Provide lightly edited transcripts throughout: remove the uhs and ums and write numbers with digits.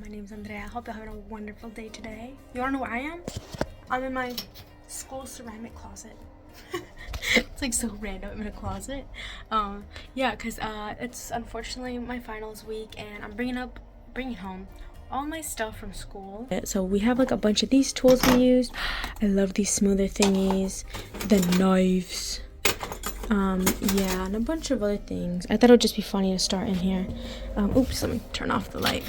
my name's Andrea. I hope you're having a wonderful day today. You wanna know where I am? I'm in my school ceramic closet. It's like so random. I'm in a closet. Yeah, cause it's unfortunately my finals week, and I'm bringing home all my stuff from school. So we have like a bunch of these tools we used. I love these smoother thingies, the knives. Yeah, and a bunch of other things. I thought it would just be funny to start in here. Oops, let me turn off the light.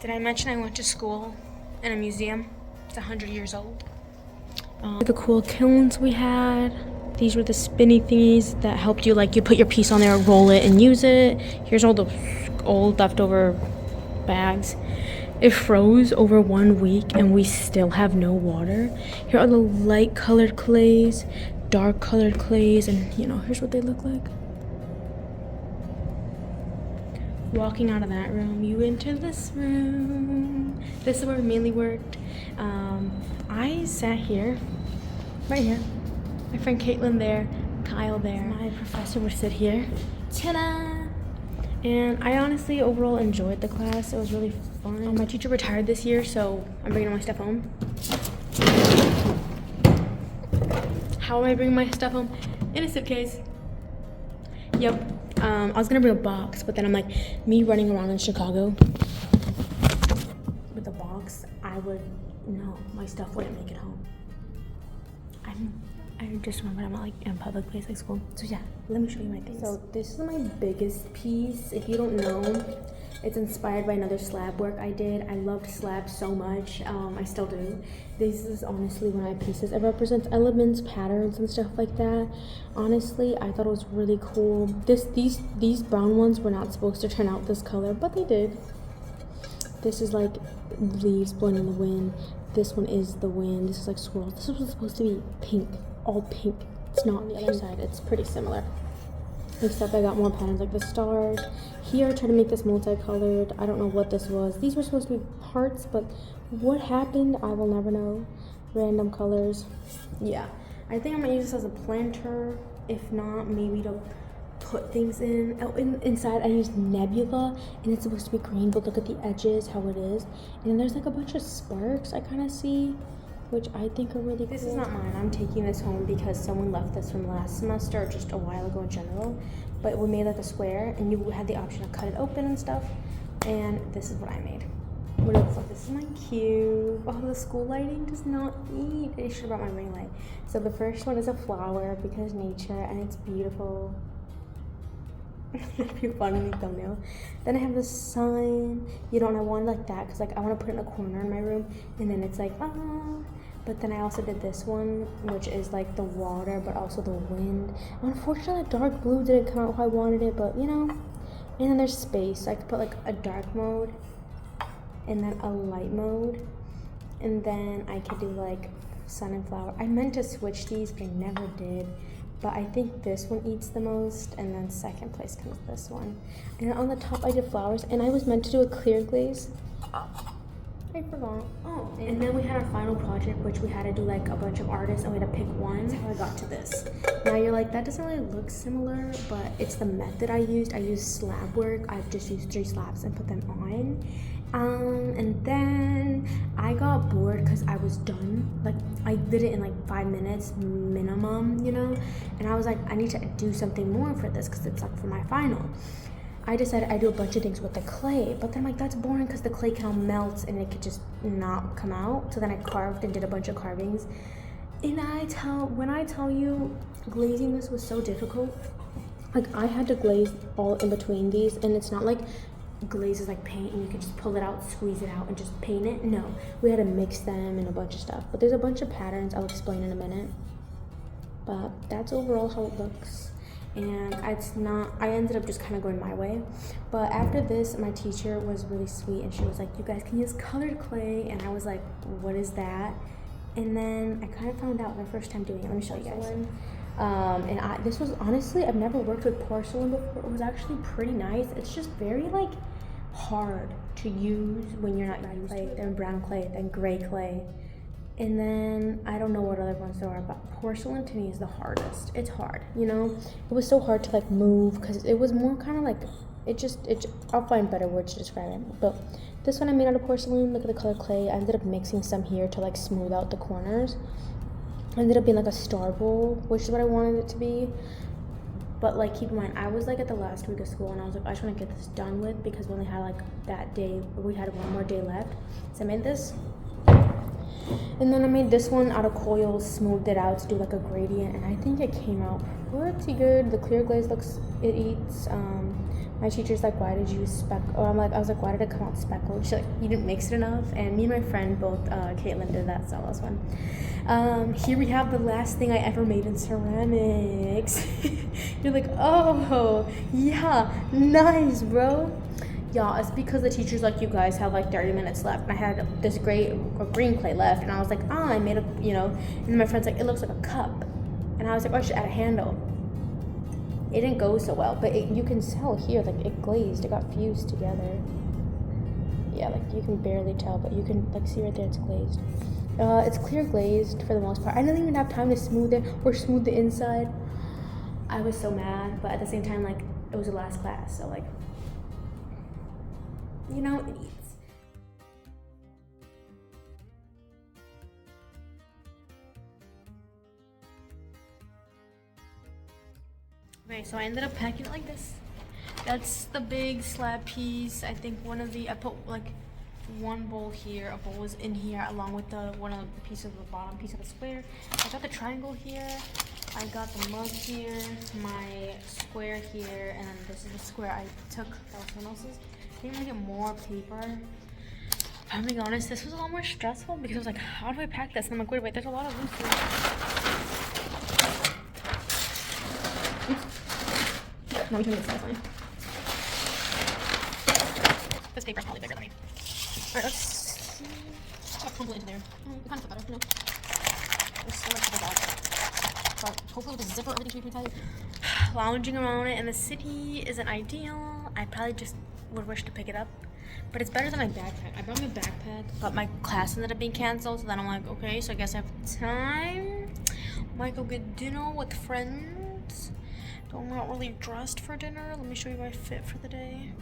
Did I mention I went to school in a museum? It's 100 years old. The cool kilns we had. These were the spinny thingies that helped you, like, you put your piece on there, roll it, and use it. Here's all the old leftover bags. It froze over 1 week and we still have no water. Here are the light colored clays, dark colored clays, and you know, here's what they look like. Walking out of that room, you enter this room. This is where we mainly worked. I sat here, right here. My friend Caitlin there, Kyle there. My professor would sit here. Ta-da! And I honestly overall enjoyed the class. It was really fun. My teacher retired this year, so I'm bringing all my stuff home. How am I bringing my stuff home? In a suitcase. Yep. I was gonna bring a box, but then I'm like, me running around in Chicago with a box, my stuff wouldn't make it home. I just remembered I'm not like in a public place like school. So yeah, let me show you my things. So this is my biggest piece. If you don't know, it's inspired by another slab work I did. I loved slabs so much. I still do. This is honestly one of my pieces. It represents elements, patterns, and stuff like that. Honestly, I thought it was really cool. These brown ones were not supposed to turn out this color, but they did. This is like leaves blowing in the wind. This one is the wind. This is like swirls. This was supposed to be pink, all pink. It's not. On the other side, it's pretty similar. Except I got more patterns like the stars. Here I tried to make this multicolored. I don't know what this was. These were supposed to be hearts, but what happened, I will never know. Random colors. Yeah, I think I'm gonna use this as a planter. If not, maybe to put things in. Oh, inside I used nebula, and it's supposed to be green, but look at the edges, how it is. And then there's like a bunch of sparks I kind of see, which I think are really cool. This is not mine. I'm taking this home because someone left this from last semester, or just a while ago in general. But we made like a square, and you had the option to cut it open and stuff. And this is what I made. What it looks like. This is my cube. Oh, the school lighting does not eat. I should have brought my ring light. So the first one is a flower because nature, and it's beautiful. That'd be a funny thumbnail. Then I have the sun. You know, and I wanted like that because like I want to put it in a corner in my room, and then it's like But then I also did this one, which is like the water, but also the wind. Unfortunately, dark blue didn't come out how I wanted it, but you know. And then there's space. So I could put like a dark mode, and then a light mode, and then I could do like sun and flower. I meant to switch these, but I never did. But I think this one eats the most, and then second place comes this one. And on the top I did flowers, and I was meant to do a clear glaze. I forgot. Oh, and then we had our final project, which we had to do like a bunch of artists, and we had to pick one. That's how I got to this. Now you're like, that doesn't really look similar, but it's the method I used. I used slab work. I've just used 3 slabs and put them on. And then I got bored because I was done. Like, I did it in like 5 minutes minimum, you know? And I was like, I need to do something more for this because it's like for my final. I decided I'd do a bunch of things with the clay, but then I'm like, that's boring because the clay can all melt and it could just not come out. So then I carved and did a bunch of carvings. And when I tell you glazing this was so difficult, like I had to glaze all in between these, and it's not like glaze is like paint and you can just pull it out, squeeze it out, and just paint it. No, we had to mix them and a bunch of stuff. But there's a bunch of patterns I'll explain in a minute. But that's overall how it looks. And I ended up just kind of going my way. But after this, my teacher was really sweet, and she was like, you guys can use colored clay. And I was like, what is that? And then I kind of found out my first time doing it. Let me show you guys. This was honestly, I've never worked with porcelain before. It was actually pretty nice. It's just very like hard to use when you're not used to it. Then brown clay, then gray clay. And then I don't know what other ones there are, but porcelain to me is the hardest. It's hard, you know? It was so hard to like move because it was more kind of like I'll find better words to describe it. But this one I made out of porcelain. Look at the color clay. I ended up mixing some here to like smooth out the corners. It ended up being like a star bowl, which is what I wanted it to be. But like, keep in mind, I was like at the last week of school and I was like, I just want to get this done with because we only had like that day, we had one more day left. So I made this. And then I made this one out of coils, smoothed it out to do like a gradient, and I think it came out pretty good. The clear glaze looks, it eats. My teacher's like, why did you I was like, why did it come out speckled? She's like, you didn't mix it enough. And me and my friend both, Caitlin, did that, so that was fun. Here we have the last thing I ever made in ceramics. You're like, oh yeah, nice, bro. Yeah, it's because the teacher's like, you guys have like 30 minutes left, and I had this green clay left, and I was like, I made and my friend's like, it looks like a cup, and I was like, I should add a handle. It didn't go so well, but you can tell here, like, it glazed, it got fused together. Yeah, like, you can barely tell, but you can, like, see right there, it's glazed. It's clear glazed for the most part. I didn't even have time to smooth it or smooth the inside. I was so mad, but at the same time, like, it was the last class, so, like, it eats. Okay, so I ended up packing it like this. That's the big slab piece. I think I put like one bowl here, a bowl was in here along with one of the piece of the bottom piece of the square. I got the triangle here. I got the mug here, my square here, and then this is the square I took that was someone else's. I think I'm gonna get more paper. If I'm being honest, this was a lot more stressful because I was like, how do I pack this? And I'm like, wait, there's a lot of loose here. No, we can do this, that's fine. This paper's probably bigger than me. Alright, let's see. I'll crumble it into there. It kind of fit better, There's so much paper back. But hopefully with the zipper, everything should be pretty tight. Lounging around it in the city isn't ideal. I probably just would wish to pick it up. But it's better than my backpack. I brought my backpack, but my class ended up being canceled, so then I'm like, okay, so I guess I have time. Might go get dinner with friends. Though I'm not really dressed for dinner. Let me show you my fit for the day.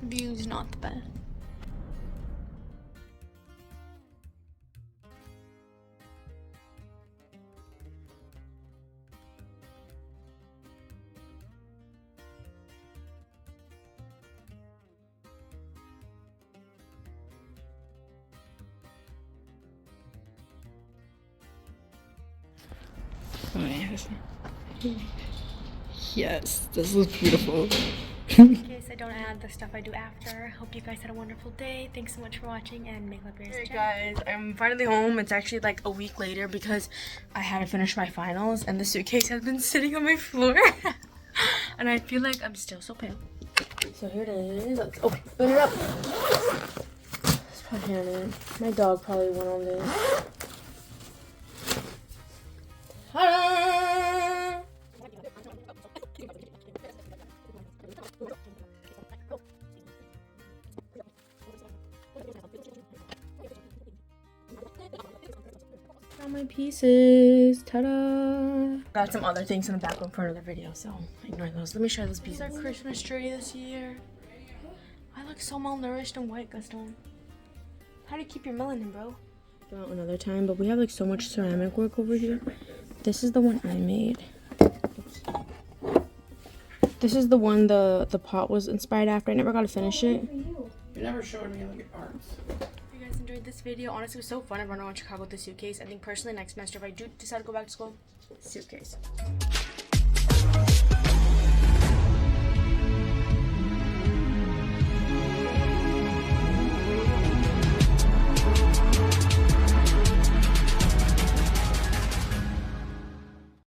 View's not the best. Yes, this looks beautiful. In case I don't add the stuff I do after, hope you guys had a wonderful day. Thanks so much for watching, and make love your Hey guys, I'm finally home. It's actually like a week later because I haven't finished my finals and the suitcase has been sitting on my floor. And I feel like I'm still so pale. So here it is. Let's open it up. Let's put here in it. My dog probably went on this. Ta-da! Got my pieces. Ta-da! Got some other things in the background for another video, so ignore those. Let me show those pieces. It's our Christmas tree this year. I look so malnourished and white, Gaston. How do you keep your melanin, bro? Another time, but we have like so much ceramic work over here. This is the one I made. Oops. This is the one the pot was inspired after. I never got to finish it. You never showed me like arts. If you guys enjoyed this video, honestly, it was so fun. I run around Chicago with the suitcase. I think personally next semester, if I do decide to go back to school, suitcase.